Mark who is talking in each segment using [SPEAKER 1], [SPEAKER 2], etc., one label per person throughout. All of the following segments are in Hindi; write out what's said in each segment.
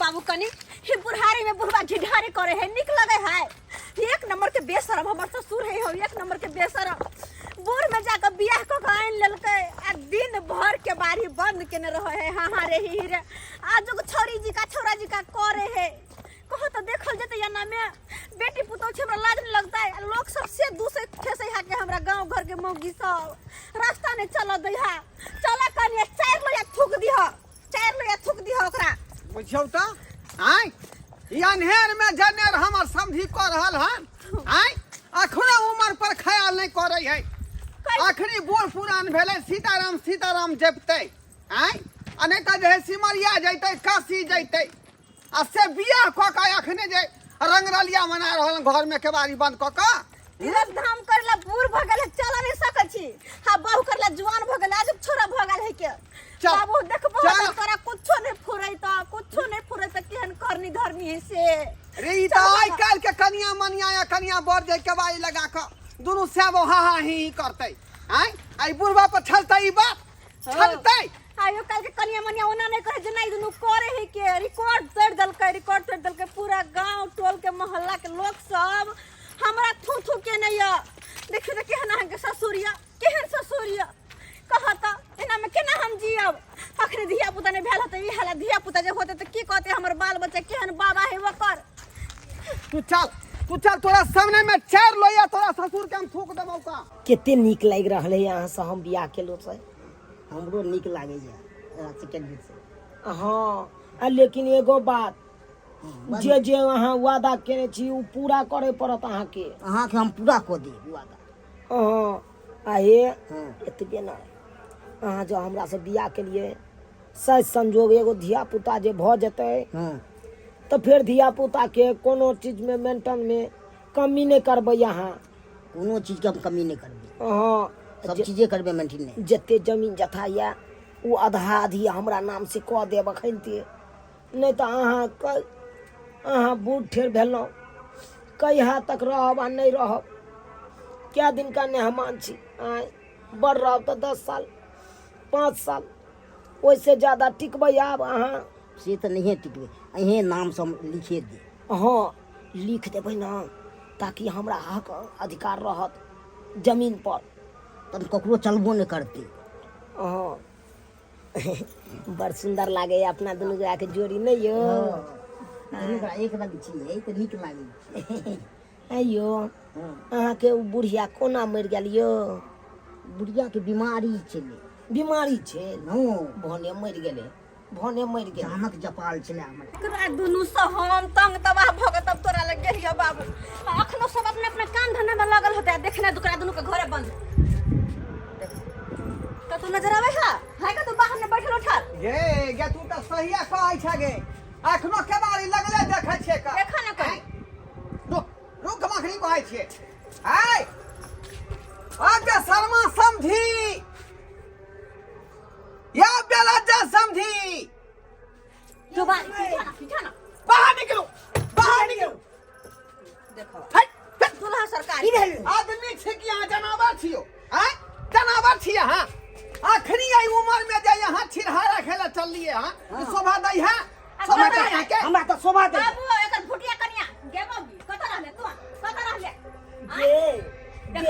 [SPEAKER 1] बाबू कनी ही बुढ़ारी में बुढ़वा झिढारी करे है निक लगे है। एक नंबर के बेशरम हमर ससुर है हो, एक नंबर के बेशरम। बूढ़ में जाकर बियाह को गायन ललके आ दिन भर के बारी बंद केने रहे है। हां रे ही रे आज को छोरी जी का छोरा जी का करे है कहो तो देखल जते या ना में बेटी पुतौ छे हमरा लाज नहीं लगता है। लोग सबसे दूसरे ठेसे हा के हमरा गांव घर के मौगी सब रास्ता ने चल दैहा चला कनी चार लोया थूक दिह, चार लोया थूक दिह ओकरा
[SPEAKER 2] बुझौ त आय ई अनहेर में जनेर हमर समझी क रहल हन आय अखनो उमर पर ख्याल नहीं करे है। अखनी बूढ़ पुरान भेले सीताराम सीताराम जपते आय अने त जे सिमरिया जइते काशी जइते आ से बियाह क के अखने जे रंगरलिया मना रहल घर में केवारी बंद क के
[SPEAKER 1] तीरथ धाम करला बूढ़ भ गेल चल नहीं सकै छी। हां बहु करला जवान भ गेल आज छोरा भ गेल है के बाबू देखबो तोरा कुछो नहीं फुरैता कुछो नहीं फुरैता केहन करनी धरनी है से
[SPEAKER 2] रे ई त आइ काल के कनिया मनिया या कनिया बर जे केवारी लगा के दोनों सेबो हा हा ही करते आय आई बुढ़वा पर छलते ई बात छलते
[SPEAKER 1] आयो काल के कनिया मनिया ओना नहीं करे जे नहीं दुनु करे है के रिकॉर्ड तोड़ दल के पूरा गांव टोल के मोहल्ला के लोग सब हमरा थू थू के नहीं देखियो त केहन है ससुरिया केहन ससुरिया कहता एना में केना हम जियब। अखरे धिया पुता ने भेल त ई हला धिया पुता जे होते त की कहते हमर बाल बच्चा केहन बाबा है वकर।
[SPEAKER 2] तू चल तोरा सामने में चार लोया तोरा ससुर के हम थूक देबौ का।
[SPEAKER 3] केते नीक लाग रहल है यहाँ से हम बियाह केलो से हमरो नीक लागे है सेकंड से। हाँ लेकिन एगो बात जे जे अहाँ वादा केने छी उ पूरा करे पड़त अहाँ के हम पूरा क देब वादा। हाँ आए एतबे ना अहाँ जो हमरा से बियाह के लिए सही संजोग एगो धिया पुता जे भ जेतै तो फिर धिया पुता के कोनो चीज में मेंटेन में कमी नहीं करबै। यहाँ
[SPEAKER 4] कोनो चीज के हम कमी नहीं करबे।
[SPEAKER 3] हाँ
[SPEAKER 4] सब चीजें करबे मेंटेन नहीं।
[SPEAKER 3] जते जमीन जथा या वो आधा आधी हमरा नाम से कह देब अखनते नहीं तो अहाँ बूढ़ ठेर भेलौं कहिया तक रहब आ नहीं रहब। क्या दिन का मेहमान छी आय बड़ रहब तो 10 साल 5 साल ओइसे ज्यादा टिकबै आब अहाँ
[SPEAKER 4] से तो नहीं टिकबे अहे नाम सब लिखे दे।
[SPEAKER 3] हाँ लिख देबै ना ताकि हमरा हक अधिकार रहत जमीन पर
[SPEAKER 4] तब ककरो चलबो नहीं करते।
[SPEAKER 3] हाँ बड़ सुंदर लागे अपना दुनू गोरा के जोड़ी नहीं यो
[SPEAKER 4] एक रंग छी तो नीक लागे।
[SPEAKER 3] अयो अहाँ के बुढ़िया कोना मर गेल यो।
[SPEAKER 4] बुढ़िया के बीमारी छले।
[SPEAKER 3] बीमारी छे
[SPEAKER 4] नो
[SPEAKER 3] भने मर गेले भने मर गेले
[SPEAKER 4] अचानक जपाल छले हमर।
[SPEAKER 1] एकरा दुनु से हम तंग तबाह भ के तब तोरा लग गेलियो बाबू। अखनो सब अपने अपने काम धंधा में लगल होता देखना दुकरा दुनु के घरे बंद तो तू नजर आवे है का तू बाहर में बैठल उठल
[SPEAKER 2] गे तू त सहिया कहै छ गे अखनो केवारी लगले देखै छे का
[SPEAKER 1] देखा ना कोई
[SPEAKER 2] रुक मखनी कहै छे आय आगे शर्मा समझी या बेला जा समझी
[SPEAKER 1] जो पीछा ना
[SPEAKER 2] बाहर निकलो
[SPEAKER 1] देखो
[SPEAKER 2] हट
[SPEAKER 1] दुल्हा सरकार
[SPEAKER 2] आदमी छे कि यहाँ जानवर छियो आय जानवर छिए हां आखरी आई उम्र में जाय यहाँ छिरहारा खेला चल लिए हां शोभा दई है शोभा दई है के
[SPEAKER 4] हमरा तो शोभा दे
[SPEAKER 1] बाबू एकर भुटिया कनिया गे बाबू कत रहले तू कत रहले
[SPEAKER 3] गे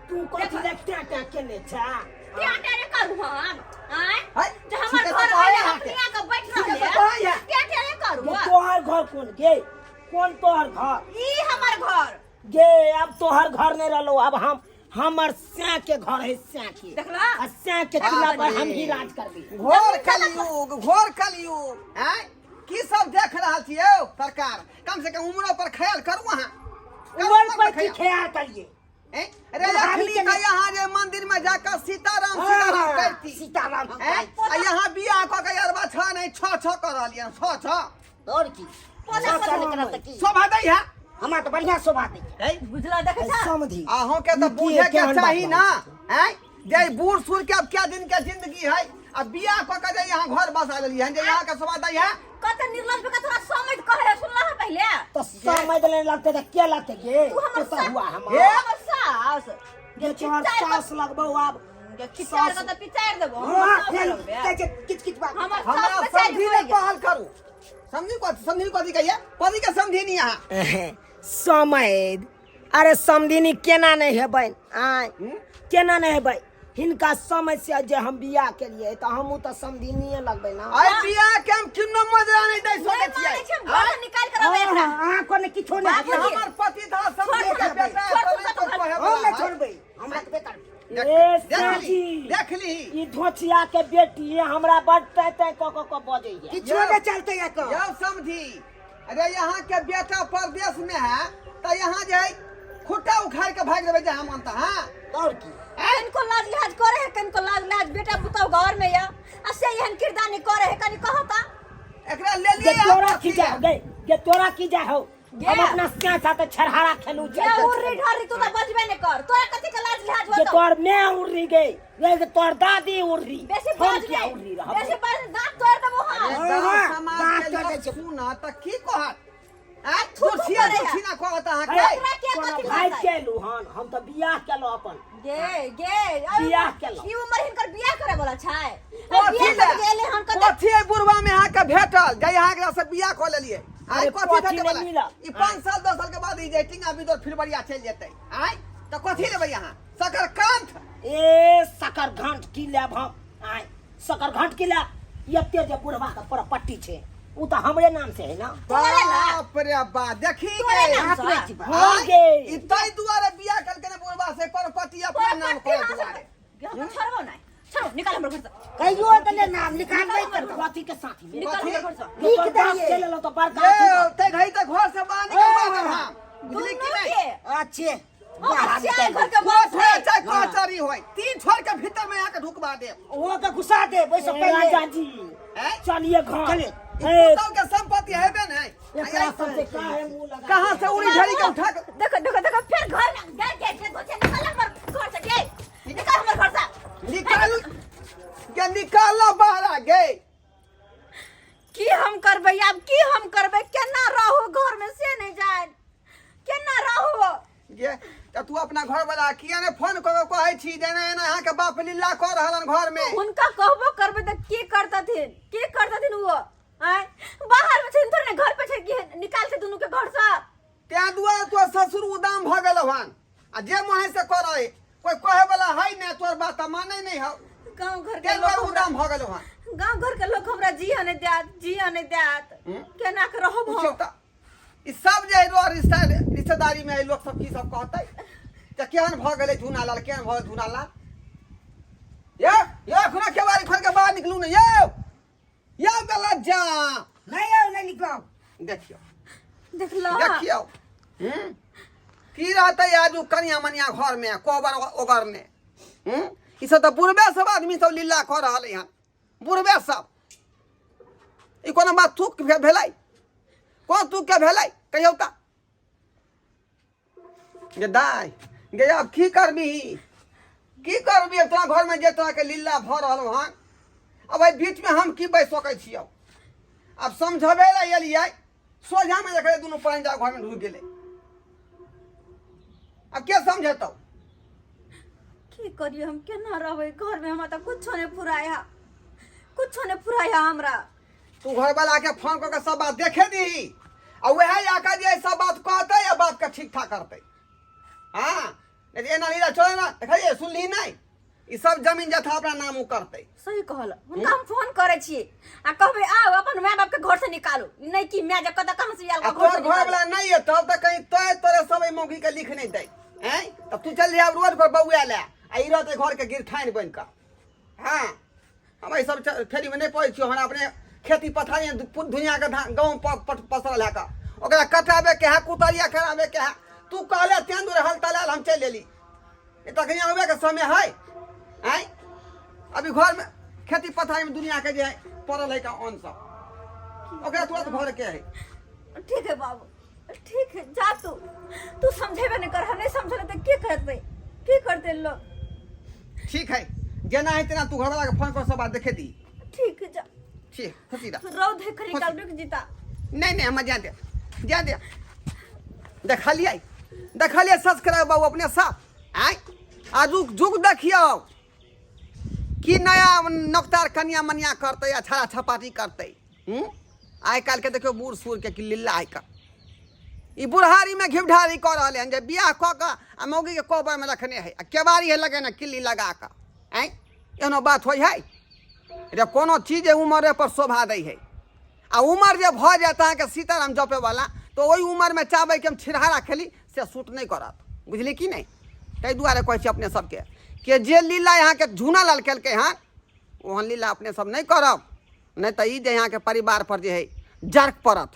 [SPEAKER 3] तू कथि लगता केने छा
[SPEAKER 1] क्या तेरे करू हम
[SPEAKER 2] हाय
[SPEAKER 1] जे हमर घर वाले हकनिया के बैठ रहले क्या तेरे करू
[SPEAKER 3] तोहर घर कौन गे कौन तोहर घर
[SPEAKER 1] ई हमर घर
[SPEAKER 3] गे अब तोहर घर नहीं रहलो अब हमर स्या के घर है स्या के
[SPEAKER 1] देखला
[SPEAKER 3] स्या के किला पर हम ही राज करबी।
[SPEAKER 2] घोर कलयुग हैं की सब देख रहल छियै सरकार कम से कम उम्र पर ख्याल करू अहाँ
[SPEAKER 3] उम्र पर की ख्याल करिए
[SPEAKER 2] अरे अखली का यहाँ जे मंदिर में जाकर सीताराम कहती
[SPEAKER 3] सीताराम
[SPEAKER 2] यहाँ बियाह क के यार 6 नहीं 6 कर रहलियन 6
[SPEAKER 4] और की
[SPEAKER 2] शोभा दई है
[SPEAKER 4] हमरा तो बढ़िया शोभा दे
[SPEAKER 1] बुझला देखे छ
[SPEAKER 3] समझी
[SPEAKER 2] अहों के तो पूछे के चाहिए ना हैं जे बूढ़ सूढ़ के अब क्या दिन के जिंदगी है अब बियाह क के जे यहाँ घर बसा लेली है जे यहाँ के शोभा दई है
[SPEAKER 1] कत निर्लज का थोड़ा समझ कहे सुनला है पहले
[SPEAKER 3] तो समझ ले लगते तो क्या लगते गे
[SPEAKER 1] तू हमर
[SPEAKER 3] तो हुआ हम
[SPEAKER 1] हमर सास
[SPEAKER 3] गे तोहर सास लगबो अब
[SPEAKER 1] खिचार का तो पिचार देबो
[SPEAKER 3] किच किच बात
[SPEAKER 1] हमर
[SPEAKER 2] हमरा
[SPEAKER 1] सास
[SPEAKER 2] समझी ले पहल करू समझी कथी कहिए कथी के समझी नहीं यहाँ
[SPEAKER 3] समैद अरे समधिनी केना नहीं हेबै आय केना नहीं हेबै हिनका समस्या जे हम बियाह केलिए तो हमहू तो समधिनिए लगबै ना
[SPEAKER 2] आई बियाह के हम किन्नो मजरा नहीं दे सके छियै
[SPEAKER 1] घर निकाल कर आवे एकरा
[SPEAKER 3] अहाँ को ने किछो नहीं
[SPEAKER 2] हमर पति था समझी के बेटा तो कहे
[SPEAKER 3] हम नहीं छोड़बै हमरा के बेटा ए साजी
[SPEAKER 2] देख ली
[SPEAKER 3] ई धोचिया के बेटी हमरा बड़ते तय क बजै है
[SPEAKER 4] किछो नहीं चलते या तो
[SPEAKER 2] यौ समझी अरे यहाँ के बेटा परदेश में है तो यहाँ जे खुट्टा उखाड़ के भाग देबै जहाँ मानता हाँ
[SPEAKER 3] और की
[SPEAKER 1] इनको लाज लिहाज करे है किनको लाज लिहाज बेटा पुतौ घर में या असे एहन किरदानी करे है कनी कहता
[SPEAKER 2] एकरा ले
[SPEAKER 3] जे
[SPEAKER 2] लिए
[SPEAKER 3] तोरा की जा गई जे तोरा की जा हो
[SPEAKER 1] गे।
[SPEAKER 3] हम अपना सिया साथे छरहारा खेलू
[SPEAKER 1] जे उर्री ढारी तू तो बजबे ने कर तोरा कथि के लाज लिहाज
[SPEAKER 3] जे
[SPEAKER 1] होतो
[SPEAKER 3] तोर मैं उर्री गई ले तोर दादी उर्री
[SPEAKER 1] बेसी
[SPEAKER 3] हम
[SPEAKER 1] बाज
[SPEAKER 3] क्या
[SPEAKER 1] गए
[SPEAKER 3] उर्री रह
[SPEAKER 1] बेसी बाज दांत तोड़ देबो हां
[SPEAKER 2] गाँव समाज के लोग सुना त की कहत आ खुशिया
[SPEAKER 1] करे है।
[SPEAKER 2] खुशिया कहत अहाँ
[SPEAKER 3] अरे,
[SPEAKER 2] के
[SPEAKER 1] तोरा के
[SPEAKER 3] कोनो
[SPEAKER 1] कथि
[SPEAKER 3] भाई
[SPEAKER 1] कहता
[SPEAKER 3] केलू हन हम तो बियाह केलो अपन
[SPEAKER 1] गे
[SPEAKER 3] बियाह केलो।
[SPEAKER 1] ई उम्र हिनकर बियाह करे वाला छै
[SPEAKER 2] कथी
[SPEAKER 1] बियाह कर गेले हन कते
[SPEAKER 2] कथी है बुढ़वा में अहाँ के भेटल जे अहाँ के से बियाह क लेलिए
[SPEAKER 3] अरे,
[SPEAKER 2] आई कथी
[SPEAKER 3] कथी
[SPEAKER 2] भेटे
[SPEAKER 3] नहीं
[SPEAKER 2] वाला
[SPEAKER 3] मिला।
[SPEAKER 2] ई 5 साल 10 साल के बाद ई जे टिंगा बिदर फिर बढ़िया चल जेतै आई त कथी लेबै अहाँ सकर कांत
[SPEAKER 3] ए सकर घाट की लेब हम आय सकर घाट की लेब एते जे बुढ़वा के पूरा पट्टी छे उ तो हमरे नाम से है ना
[SPEAKER 1] तोरे ना।
[SPEAKER 2] बाप रे बाप देखी
[SPEAKER 1] तोरे
[SPEAKER 2] गे
[SPEAKER 1] नाम से।
[SPEAKER 3] हो गे
[SPEAKER 2] ई तई दुआरे बियाह करके ने बुढ़वा से परपति अपना नाम करे दुआरे
[SPEAKER 1] छोड़बो नहीं छोड़ो निकाल हमर घर से
[SPEAKER 4] कहियो तने नाम निकालबै
[SPEAKER 3] कर कथी के साथी में
[SPEAKER 1] निकाल
[SPEAKER 2] कथी?
[SPEAKER 1] हमर घर से
[SPEAKER 3] लिख दे चले लो तो बड़का
[SPEAKER 2] ए ते घई त घर से बाहर निकल बात हां बुझली कि
[SPEAKER 1] दोनों
[SPEAKER 2] नहीं
[SPEAKER 1] के
[SPEAKER 4] अच्छे
[SPEAKER 1] अच्छा घर के
[SPEAKER 2] कोठ
[SPEAKER 1] बात
[SPEAKER 2] है चाहे कचरी होय तीन छोड़ के भीतर में आके ढुकवा दे
[SPEAKER 4] वो के घुसा दे वैसे
[SPEAKER 3] राजा
[SPEAKER 4] पहले
[SPEAKER 3] जी
[SPEAKER 2] हैं
[SPEAKER 3] चलिए घर
[SPEAKER 4] चलिए।
[SPEAKER 3] ए
[SPEAKER 2] तो के संपत्ति हेबे नहीं
[SPEAKER 3] एकरा सबसे काहे मुंह लगा
[SPEAKER 2] कहां से उड़ी झड़ी के उठा के
[SPEAKER 1] देखो देखो देखो फिर घर में गए गए फिर घुसे निकाल हमर घर से गए निकाल हमर घर से
[SPEAKER 2] निकाल के निकालो बाहर आ गए
[SPEAKER 1] की हम करबै अब की हम करबै केना रहू घर में से नहीं जाए केना रहू
[SPEAKER 2] ये त तू अपना घर वाला किया ने फोन क के कहै छी जे ने यहाँ के बाप लीला कर रहलन घर में
[SPEAKER 1] उनका कहबो करबै त की करतथिन वो आय बाहर में छै थोड़े ने घर पे छै कि निकाल के दुनू के घर से
[SPEAKER 2] त्या दुआरे तो ससुर उदाम भ गेल हन आ जे मोहे से करे कोई कहे वाला है ने तोर बात माने नहीं हो
[SPEAKER 1] गांव घर के
[SPEAKER 2] के
[SPEAKER 1] लोग
[SPEAKER 2] उदाम भ गेल हन
[SPEAKER 1] गांव घर के लोग हमरा जिया नहीं देत केना के रहब
[SPEAKER 2] पूछो
[SPEAKER 1] हम
[SPEAKER 2] त ई सब जे रो रिश्तेदारी में लोग सब की सब कहतै त केहन भ गेलै झुना लाल केहन भ झुना लाल ये खुना केवारी खोल के बाहर निकलू ने यो गलत जा
[SPEAKER 4] नहीं निकलो
[SPEAKER 2] देखियो
[SPEAKER 1] देखलो
[SPEAKER 2] देखियो की रहते आज कनिया मनिया घर में कोबर ओगरने ई सब त बुढ़बे सब आदमी सब लीला कर रहल हन बुढ़बे सब ई कोनो बात तुक भेलै कौन तुक के भेलै कहियो त गे दाई गे अब की करबी तोरा घर में जे तोरा के लीला भ रहल हन अब एहि बीच में हम की बैस सकै छियौ अब समझबे ला एलियै सोझा में देखले दुनू पंजा घर में ढुक गेलै अब के समझेतौ
[SPEAKER 1] की करियो हम केना रहबै घर में हमरा त कुछो नहीं फुराया हमरा
[SPEAKER 2] तू घर वाला के फोन करके सब बात देखे दी और वह आकर जे सब बात कहते या बात का ठीक ठाक करते हाँ नहीं एना नीला चले ना देखिए सुनली नहीं ई सब जमीन जथा अपना नाम उ करते
[SPEAKER 1] सही कहल हुनका हम फोन करे छिए आ कहबै आओ अपन माय बाप के घर से निकालू नहीं कि मैं जब कत कहां से आयल
[SPEAKER 2] अब
[SPEAKER 1] घर
[SPEAKER 2] तोर
[SPEAKER 1] से
[SPEAKER 2] घर
[SPEAKER 1] निकालू
[SPEAKER 2] वाला नहीं है तब तक कहीं तोरे सब मौगी के लिख नहीं दे हैं तब तू चल जा रोड पर बउआ ले आ ई रहते घर के गिरठाइन बन का हाँ हम ई सब फेरी में नहीं पड़े छियो हम अपने खेती पथारी दुनिया के गाँव पसरल है का ओकरा कटाबे के है कुतरिया कराबे के है तू कहले तें दूर हल तलाल हम चल लेली तक यहाँ आवे के समय है हैं अभी घर में खेती पथारी में दुनिया के जे पड़ल है का अन्न सब ओकरा तुरंत घर के है
[SPEAKER 1] ठीक है बाबू ठीक है जा तू समझेबे नहीं कर नहीं समझले त की करते लोग
[SPEAKER 2] ठीक है जेना है तेना तू घर वाला के फोन कर सब बात देखे दी
[SPEAKER 1] ठीक है जा
[SPEAKER 2] ठीक खुशी दा
[SPEAKER 1] रौद है खरी काल रुक जीता
[SPEAKER 2] नहीं हम जा दे देखलिए सब्सक्राइब बाबू अपने साथ आय आज जुग देखियो कि नया नौकतार कनिया मनिया करते या छाड़ा छपाटी करते आइ काल्हि के देखियो बूढ़ सूढ़ के कि लीला आइ का ई बुढ़ारी में घिवढारी कर रहे हैं जे बियाह कऽ के आ मौगी के कोबर में रखने है आ केवारी है लगे ना किल्ली लगा के आँय एहनो बात होइ है रे कोनो चीज उम्र पर शोभा दै है आ उम्र जे भ जाता है कि सीताराम जपे वाला तो ओहि उम्र में चाहबै कि हम छिरहारा खेली से सूट नहीं करत बुझली कि नहीं ताहि दुआरे कहै छी अपने सबके कि जे लीला यहाँ के झूना लाल केलकै हँ ओहन लीला अपने सब नहीं करब नहीं तो ई जे यहाँ के परिवार पर जे है जर्क पड़त